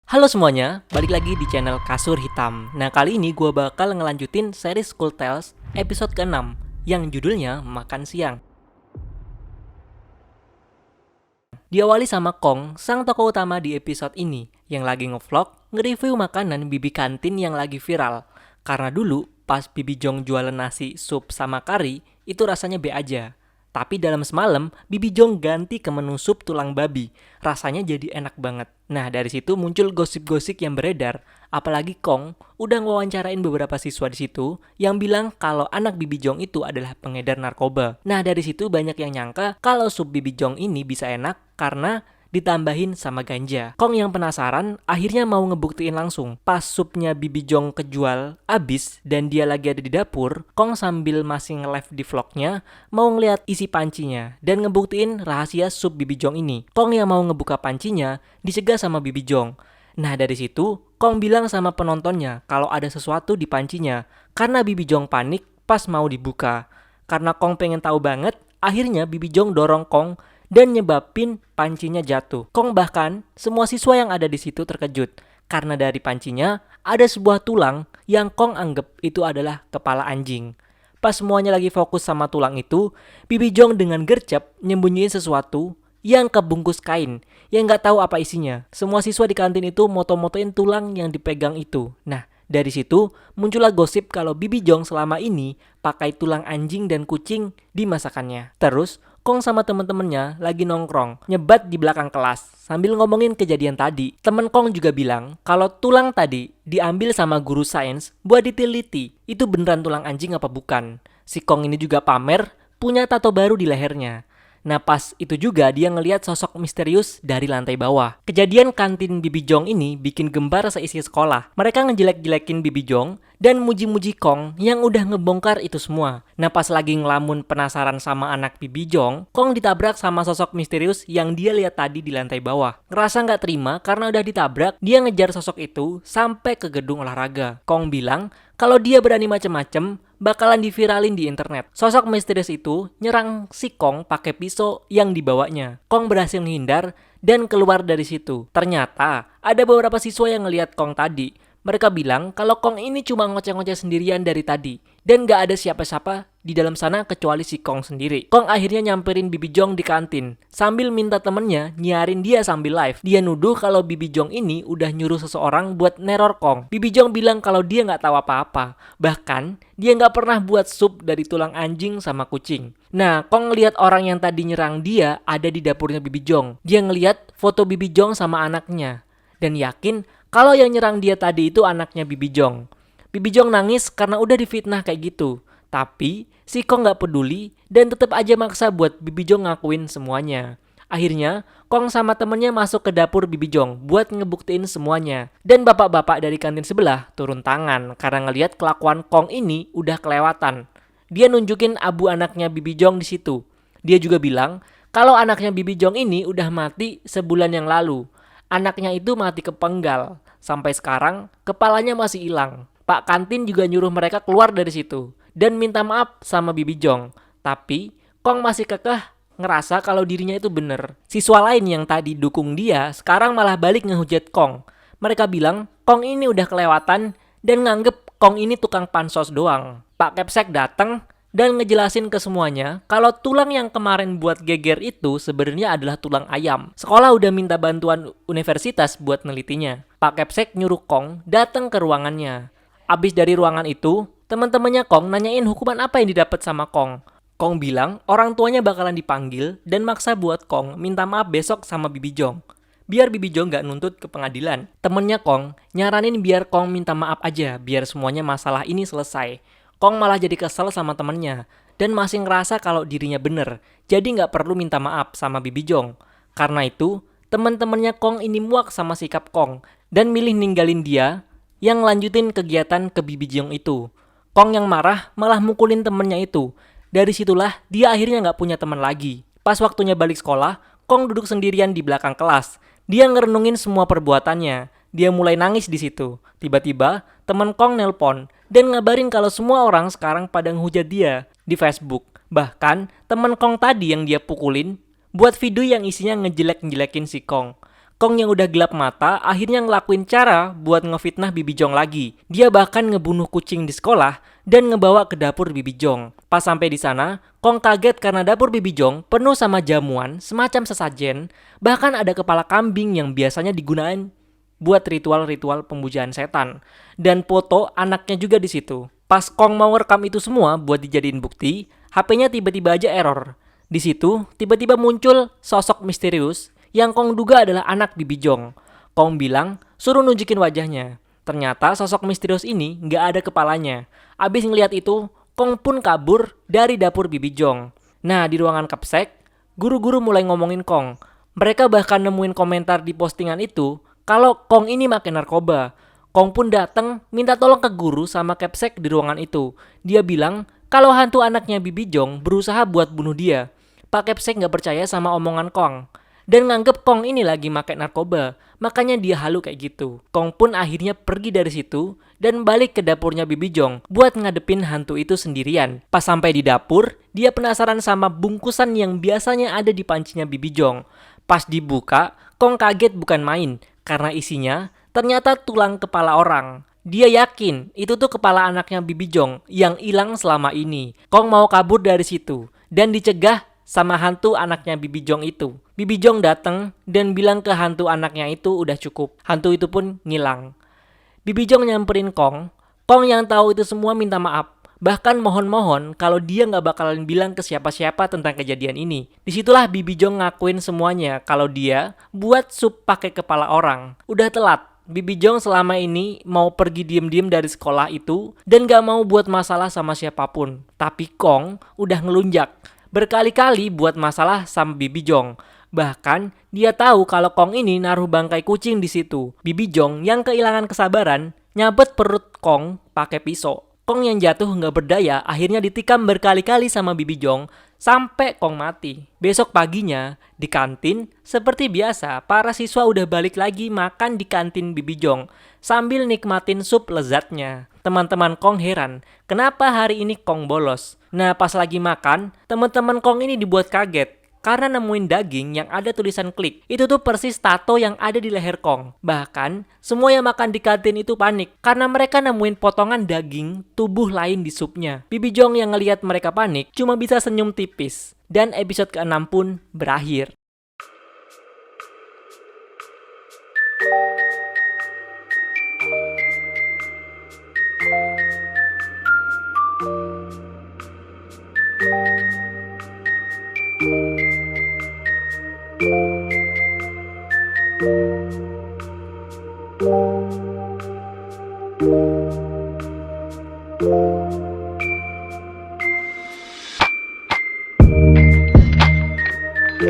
Halo semuanya, balik lagi di channel Kasur Hitam. Nah, kali ini gue bakal ngelanjutin series School Tales episode ke-6 yang judulnya Makan Siang. Diawali sama Kong, sang tokoh utama di episode ini, yang lagi ngevlog, nge-review makanan Bibi kantin yang lagi viral. Karena dulu, pas Bibi Jong jualan nasi, sup, sama kari, itu rasanya B aja. Tapi dalam semalam, Bibi Jong ganti ke menu sup tulang babi. Rasanya jadi enak banget. Nah, dari situ muncul gosip-gosip yang beredar. Apalagi Kong udah ngewawancarain beberapa siswa di situ yang bilang kalau anak Bibi Jong itu adalah pengedar narkoba. Nah, dari situ banyak yang nyangka kalau sup Bibi Jong ini bisa enak karena ditambahin sama ganja. Kong yang penasaran akhirnya mau ngebuktiin langsung. Pas supnya Bibi Jong kejual abis dan dia lagi ada di dapur, Kong sambil masih nge-live di vlognya mau ngeliat isi pancinya dan ngebuktiin rahasia sup Bibi Jong ini. Kong yang mau ngebuka pancinya dicegah sama Bibi Jong. Nah, dari situ Kong bilang sama penontonnya kalau ada sesuatu di pancinya karena Bibi Jong panik pas mau dibuka. Karena Kong pengen tahu banget, akhirnya Bibi Jong dorong Kong dan nyebabin pancinya jatuh. Kong bahkan semua siswa yang ada di situ terkejut karena dari pancinya ada sebuah tulang yang Kong anggap itu adalah kepala anjing. Pas semuanya lagi fokus sama tulang itu, Bibi Jong dengan gercep nyembunyiin sesuatu yang kebungkus kain yang nggak tahu apa isinya. Semua siswa di kantin itu moto-motoin tulang yang dipegang itu. Nah, dari situ muncullah gosip kalau Bibi Jong selama ini pakai tulang anjing dan kucing di masakannya. Terus Kong sama temen-temennya lagi nongkrong, nyebat di belakang kelas sambil ngomongin kejadian tadi. Temen Kong juga bilang kalau tulang tadi diambil sama guru sains buat diteliti. Itu beneran tulang anjing apa bukan? Si Kong ini juga pamer punya tato baru di lehernya. Nah, pas itu juga dia ngelihat sosok misterius dari lantai bawah. Kejadian kantin Bibi Jong ini bikin gembar seisi sekolah. Mereka ngejelek-jelekin Bibi Jong dan muji-muji Kong yang udah ngebongkar itu semua. Nah, pas lagi ngelamun penasaran sama anak Bibi Jong, Kong ditabrak sama sosok misterius yang dia lihat tadi di lantai bawah. Ngerasa nggak terima karena udah ditabrak, dia ngejar sosok itu sampai ke gedung olahraga. Kong bilang kalau dia berani macem-macem, bakalan diviralin di internet. Sosok misterius itu nyerang si Kong pakai pisau yang dibawanya. Kong berhasil menghindar dan keluar dari situ. Ternyata ada beberapa siswa yang ngelihat Kong tadi. Mereka bilang kalau Kong ini cuma ngoceh-ngoceh sendirian dari tadi dan gak ada siapa-siapa di dalam sana kecuali si Kong sendiri. Kong akhirnya nyamperin Bibi Jong di kantin sambil minta temennya nyiarin dia sambil live. Dia nuduh kalau Bibi Jong ini udah nyuruh seseorang buat neror Kong. Bibi Jong bilang kalau dia gak tahu apa-apa. Bahkan dia gak pernah buat sup dari tulang anjing sama kucing. Nah, Kong ngeliat orang yang tadi nyerang dia ada di dapurnya Bibi Jong. Dia ngeliat foto Bibi Jong sama anaknya dan yakin kalau yang nyerang dia tadi itu anaknya Bibi Jong. Bibi Jong nangis karena udah difitnah kayak gitu. Tapi si Kong gak peduli dan tetap aja maksa buat Bibi Jong ngakuin semuanya. Akhirnya Kong sama temennya masuk ke dapur Bibi Jong buat ngebuktiin semuanya. Dan bapak-bapak dari kantin sebelah turun tangan karena ngelihat kelakuan Kong ini udah kelewatan. Dia nunjukin abu anaknya Bibi Jong di situ. Dia juga bilang kalau anaknya Bibi Jong ini udah mati sebulan yang lalu. Anaknya itu mati kepenggal. Sampai sekarang kepalanya masih hilang. Pak kantin juga nyuruh mereka keluar dari situ dan minta maaf sama Bibi Jong. Tapi Kong masih kekeh ngerasa kalau dirinya itu bener. Siswa lain yang tadi dukung dia sekarang malah balik ngehujat Kong. Mereka bilang Kong ini udah kelewatan dan nganggep Kong ini tukang pansos doang. Pak Kepsek datang dan ngejelasin ke semuanya kalau tulang yang kemarin buat geger itu sebenarnya adalah tulang ayam. Sekolah udah minta bantuan universitas buat nelitinya. Pak Kepsek nyuruh Kong datang ke ruangannya. Abis dari ruangan itu, teman-temannya Kong nanyain hukuman apa yang didapat sama Kong. Kong bilang orang tuanya bakalan dipanggil dan maksa buat Kong minta maaf besok sama Bibi Jong. Biar Bibi Jong gak nuntut ke pengadilan. Temennya Kong nyaranin biar Kong minta maaf aja biar semuanya masalah ini selesai. Kong malah jadi kesel sama temennya dan masih ngerasa kalau dirinya bener. Jadi gak perlu minta maaf sama Bibi Jong. Karena itu, teman-temannya Kong ini muak sama sikap Kong dan milih ninggalin dia yang lanjutin kegiatan ke Bibi Jong itu. Kong yang marah malah mukulin temennya itu. Dari situlah dia akhirnya gak punya teman lagi. Pas waktunya balik sekolah, Kong duduk sendirian di belakang kelas. Dia ngerenungin semua perbuatannya. Dia mulai nangis di situ. Tiba-tiba, teman Kong nelpon dan ngabarin kalau semua orang sekarang pada ngehujat dia di Facebook. Bahkan, teman Kong tadi yang dia pukulin buat video yang isinya ngejelek-jelekin si Kong. Kong yang udah gelap mata akhirnya ngelakuin cara buat ngefitnah Bibi Jong lagi. Dia bahkan ngebunuh kucing di sekolah dan ngebawa ke dapur Bibi Jong. Pas sampai di sana, Kong kaget karena dapur Bibi Jong penuh sama jamuan semacam sesajen, bahkan ada kepala kambing yang biasanya digunain buat ritual-ritual pemujaan setan. Dan foto anaknya juga di situ. Pas Kong mau rekam itu semua buat dijadiin bukti, HP-nya tiba-tiba aja error. Di situ tiba-tiba muncul sosok misterius yang Kong duga adalah anak Bibi Jong. Kong bilang suruh nunjukin wajahnya. Ternyata sosok misterius ini nggak ada kepalanya. Abis ngeliat itu, Kong pun kabur dari dapur Bibi Jong. Nah, di ruangan kapsek, guru-guru mulai ngomongin Kong. Mereka bahkan nemuin komentar di postingan itu kalau Kong ini makin narkoba. Kong pun datang minta tolong ke guru sama kapsek di ruangan itu. Dia bilang kalau hantu anaknya Bibi Jong berusaha buat bunuh dia. Pak kapsek nggak percaya sama omongan Kong dan nganggep Kong ini lagi make narkoba, makanya dia halu kayak gitu. Kong pun akhirnya pergi dari situ dan balik ke dapurnya Bibi Jong buat ngadepin hantu itu sendirian. Pas sampai di dapur, dia penasaran sama bungkusan yang biasanya ada di pancinya Bibi Jong. Pas dibuka, Kong kaget bukan main karena isinya ternyata tulang kepala orang. Dia yakin itu tuh kepala anaknya Bibi Jong yang hilang selama ini. Kong mau kabur dari situ dan dicegah sama hantu anaknya Bibi Jong itu. Bibi Jong datang dan bilang ke hantu anaknya itu udah cukup. Hantu itu pun ngilang. Bibi Jong nyamperin Kong. Kong yang tahu itu semua minta maaf. Bahkan mohon-mohon kalau dia nggak bakalan bilang ke siapa-siapa tentang kejadian ini. Disitulah Bibi Jong ngakuin semuanya kalau dia buat sup pakai kepala orang. Udah telat. Bibi Jong selama ini mau pergi diem-diem dari sekolah itu dan gak mau buat masalah sama siapapun. Tapi Kong udah ngelunjak berkali-kali buat masalah sama Bibi Jong. Bahkan dia tahu kalau Kong ini naruh bangkai kucing di situ. Bibi Jong yang kehilangan kesabaran nyabet perut Kong pakai pisau. Kong yang jatuh nggak berdaya akhirnya ditikam berkali-kali sama Bibi Jong sampai Kong mati. Besok paginya di kantin seperti biasa para siswa udah balik lagi makan di kantin Bibi Jong sambil nikmatin sup lezatnya. Teman-teman Kong heran, kenapa hari ini Kong bolos? Nah, pas lagi makan, teman-teman Kong ini dibuat kaget karena nemuin daging yang ada tulisan klik. Itu tuh persis tato yang ada di leher Kong. Bahkan, semua yang makan di kantin itu panik karena mereka nemuin potongan daging tubuh lain di supnya. Bibi Jong yang ngelihat mereka panik cuma bisa senyum tipis. Dan episode ke-6 pun berakhir. Thank you.